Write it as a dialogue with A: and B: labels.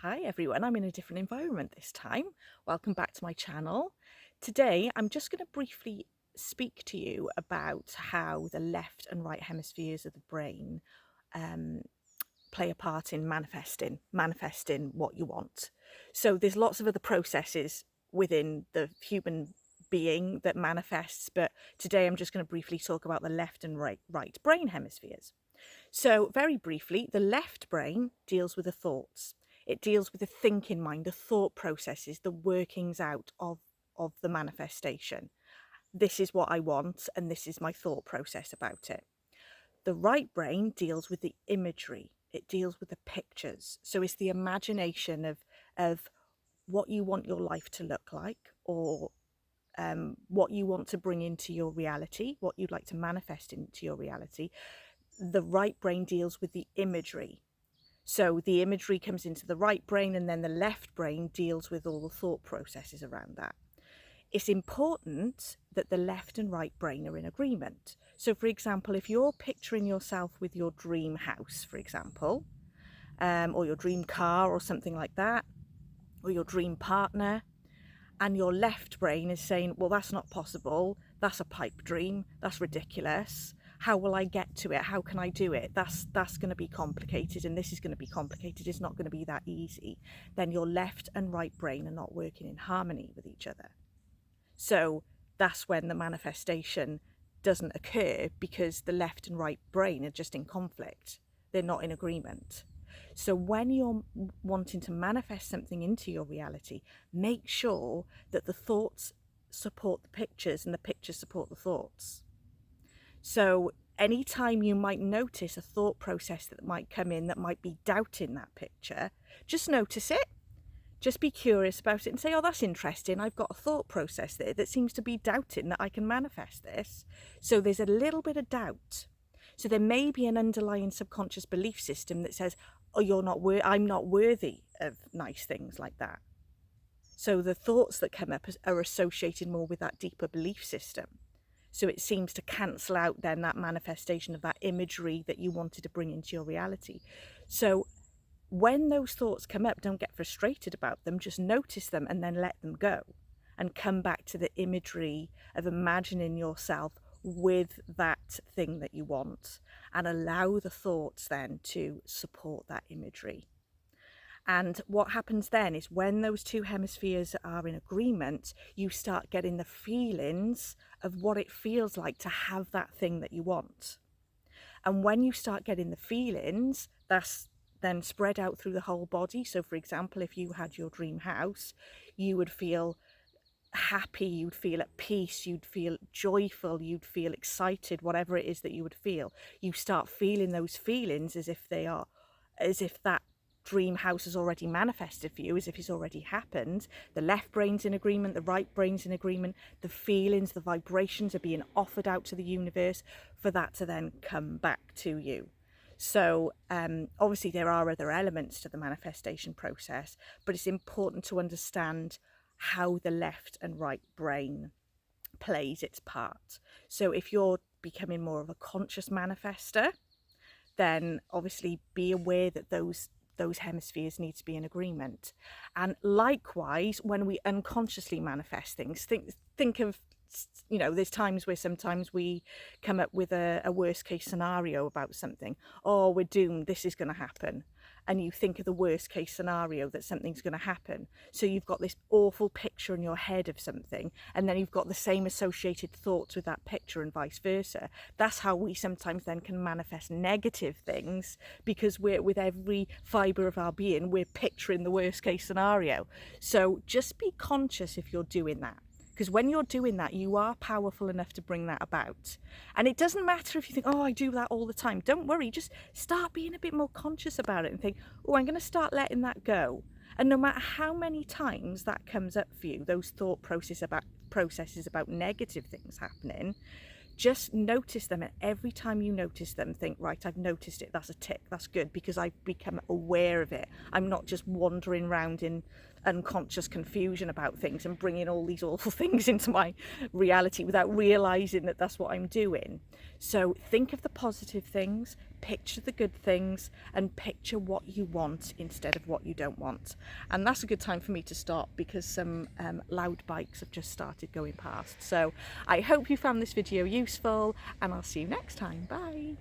A: Hi everyone, I'm in a different environment this time. Welcome back to my channel. Today I'm just going to briefly speak to you about how the left and right hemispheres of the brain play a part in manifesting what you want. So there's lots of other processes within the human being that manifests, but today I'm just going to briefly talk about the left and right brain hemispheres. So very briefly, the left brain deals with the thoughts. It deals with the thinking mind, the thought processes, the workings out of the manifestation. This is what I want, and this is my thought process about it. The right brain deals with the imagery. It deals with the pictures. So it's the imagination of what you want your life to look like, or what you want to bring into your reality, what you'd like to manifest into your reality. The right brain deals with the imagery. So the imagery comes into the right brain, and then the left brain deals with all the thought processes around that. It's important that the left and right brain are in agreement. So for example, if you're picturing yourself with your dream house, for example, or your dream car or something like that, or your dream partner, and your left brain is saying, well, that's not possible, that's a pipe dream, that's ridiculous, how will I get to it, how can I do it, that's going to be complicated, and this is going to be complicated, it's not going to be that easy, then your left and right brain are not working in harmony with each other. So that's when the manifestation doesn't occur, because the left and right brain are just in conflict, they're not in agreement. So when you're wanting to manifest something into your reality, make sure that the thoughts support the pictures and the pictures support the thoughts. So anytime you might notice a thought process that might come in that might be doubting that picture, just notice it. Just be curious about it and say, oh, that's interesting. I've got a thought process there that seems to be doubting that I can manifest this. So there's a little bit of doubt. So there may be an underlying subconscious belief system that says, oh, I'm not worthy of nice things like that. So the thoughts that come up are associated more with that deeper belief system. So it seems to cancel out then that manifestation of that imagery that you wanted to bring into your reality. So when those thoughts come up, don't get frustrated about them, just notice them and then let them go, and come back to the imagery of imagining yourself with that thing that you want, and allow the thoughts then to support that imagery. And what happens then is, when those two hemispheres are in agreement, you start getting the feelings of what it feels like to have that thing that you want. And when you start getting the feelings, that's then spread out through the whole body. So for example, if you had your dream house, you would feel happy, you'd feel at peace, you'd feel joyful, you'd feel excited, whatever it is that you would feel. You start feeling those feelings as if that dream house has already manifested for you, as if it's already happened. The left brain's in agreement, the right brain's in agreement, the feelings, the vibrations are being offered out to the universe for that to then come back to you. So obviously there are other elements to the manifestation process, but it's important to understand how the left and right brain plays its part. So if you're becoming more of a conscious manifester, then obviously be aware that those hemispheres need to be in agreement. And likewise, when we unconsciously manifest things, think of, there's times where sometimes we come up with a worst case scenario about something. Oh, we're doomed, this is going to happen. And you think of the worst case scenario that something's going to happen. So you've got this awful picture in your head of something, and then you've got the same associated thoughts with that picture, and vice versa. That's how we sometimes then can manifest negative things, because with every fibre of our being, we're picturing the worst case scenario. So just be conscious if you're doing that. Because when you're doing that, you are powerful enough to bring that about. And it doesn't matter if you think, oh, I do that all the time. Don't worry, just start being a bit more conscious about it and think, oh, I'm going to start letting that go. And no matter how many times that comes up for you, those thought processes about negative things happening, just notice them. And every time you notice them, think, right, I've noticed it, that's a tick, that's good, because I've become aware of it. I'm not just wandering around in unconscious confusion about things and bringing all these awful things into my reality without realizing that that's what I'm doing. So think of the positive things, picture the good things, and picture what you want instead of what you don't want. And that's a good time for me to stop because some loud bikes have just started going past. So I hope you found this video useful, and I'll see you next time. Bye.